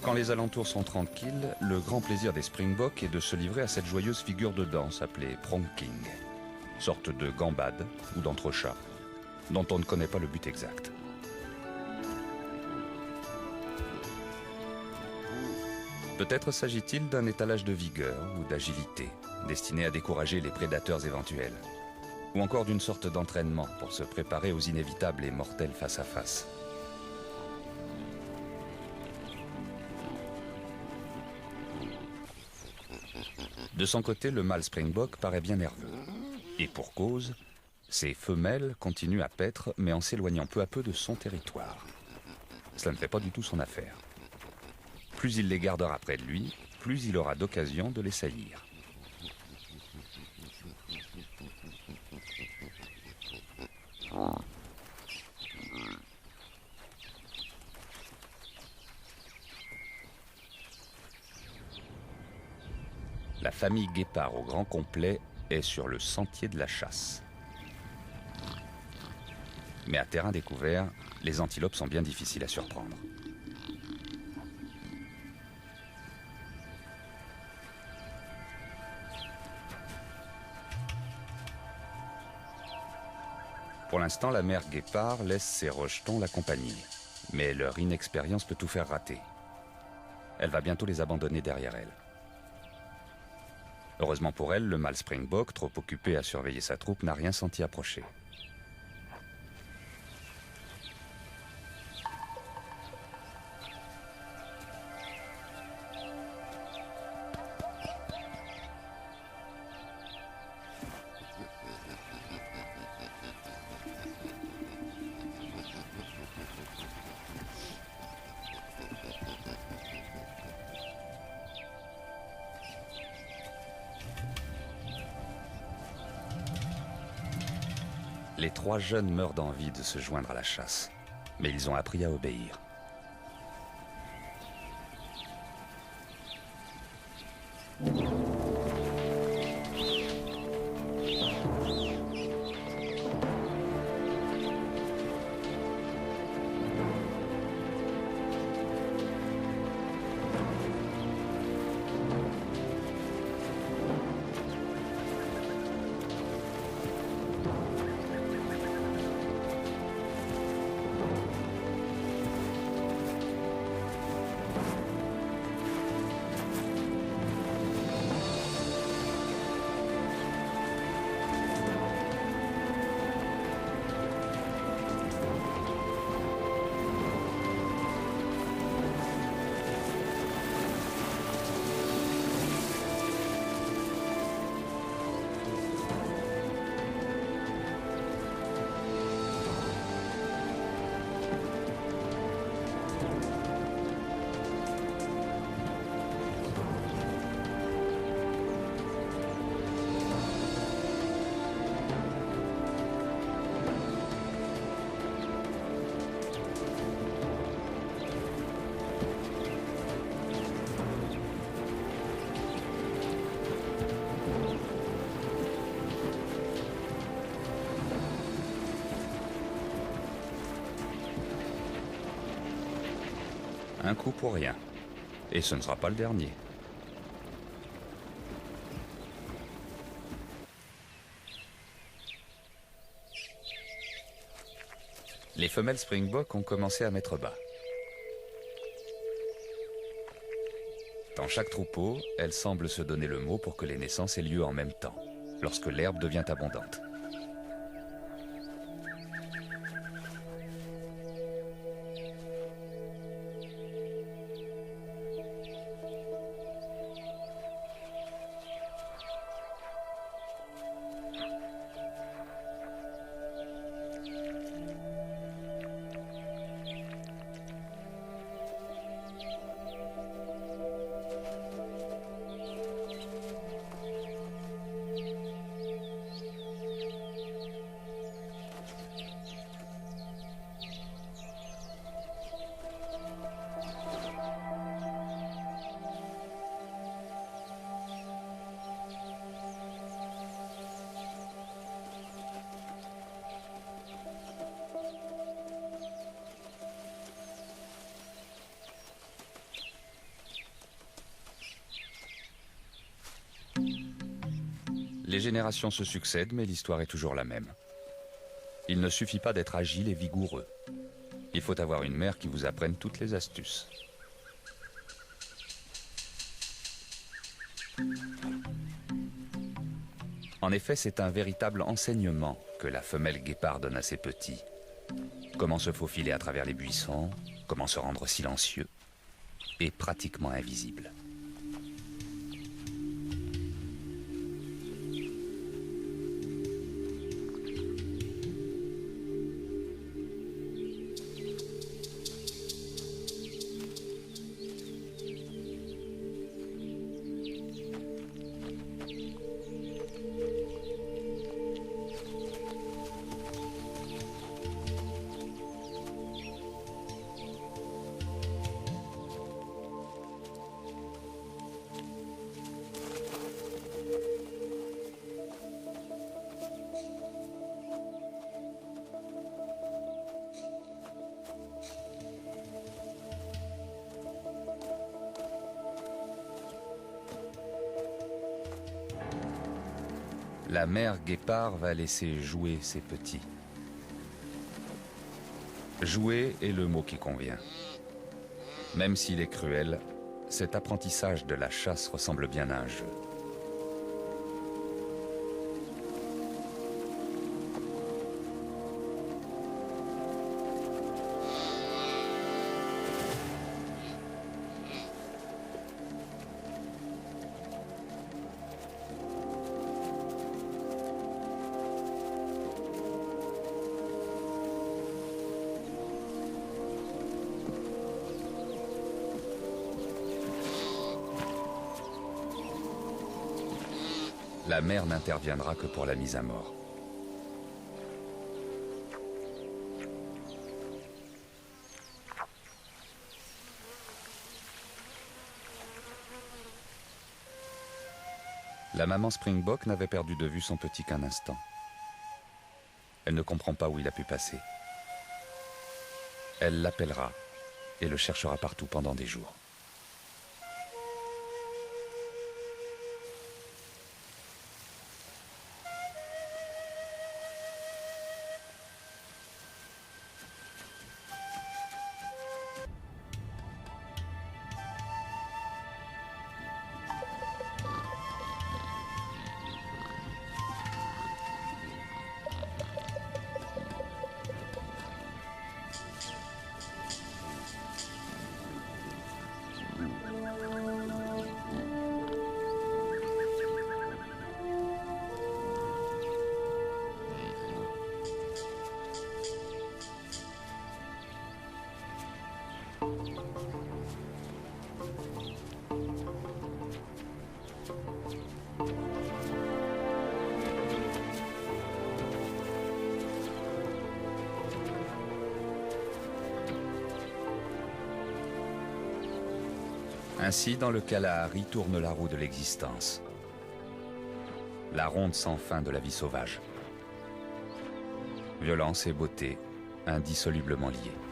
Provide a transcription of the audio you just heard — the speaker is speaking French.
Quand les alentours sont tranquilles, le grand plaisir des Springboks est de se livrer à cette joyeuse figure de danse appelée pronking, sorte de gambade ou d'entrechat, dont on ne connaît pas le but exact. Peut-être s'agit-il d'un étalage de vigueur ou d'agilité, destiné à décourager les prédateurs éventuels, ou encore d'une sorte d'entraînement pour se préparer aux inévitables et mortels face-à-face. De son côté, le mâle Springbok paraît bien nerveux. Et pour cause, ses femelles continuent à paître, mais en s'éloignant peu à peu de son territoire. Cela ne fait pas du tout son affaire. Plus il les gardera près de lui, plus il aura d'occasion de les saillir. La famille guépard au grand complet est sur le sentier de la chasse. Mais à terrain découvert, les antilopes sont bien difficiles à surprendre. Pour l'instant, la mère guépard laisse ses rejetons l'accompagner. Mais leur inexpérience peut tout faire rater. Elle va bientôt les abandonner derrière elle. Heureusement pour elle, le mâle Springbok, trop occupé à surveiller sa troupe, n'a rien senti approcher. Les trois jeunes meurent d'envie de se joindre à la chasse, mais ils ont appris à obéir. Un coup pour rien. Et ce ne sera pas le dernier. Les femelles Springbok ont commencé à mettre bas. Dans chaque troupeau, elles semblent se donner le mot pour que les naissances aient lieu en même temps, lorsque l'herbe devient abondante. Les générations se succèdent, mais l'histoire est toujours la même. Il ne suffit pas d'être agile et vigoureux. Il faut avoir une mère qui vous apprenne toutes les astuces. En effet, c'est un véritable enseignement que la femelle guépard donne à ses petits. Comment se faufiler à travers les buissons, comment se rendre silencieux et pratiquement invisible. La mère guépard va laisser jouer ses petits. Jouer est le mot qui convient. Même s'il est cruel, cet apprentissage de la chasse ressemble bien à un jeu. La mère n'interviendra que pour la mise à mort. La maman Springbok n'avait perdu de vue son petit qu'un instant. Elle ne comprend pas où il a pu passer. Elle l'appellera et le cherchera partout pendant des jours. Ainsi, dans le Kalahari tourne la roue de l'existence. La ronde sans fin de la vie sauvage. Violence et beauté, indissolublement liées.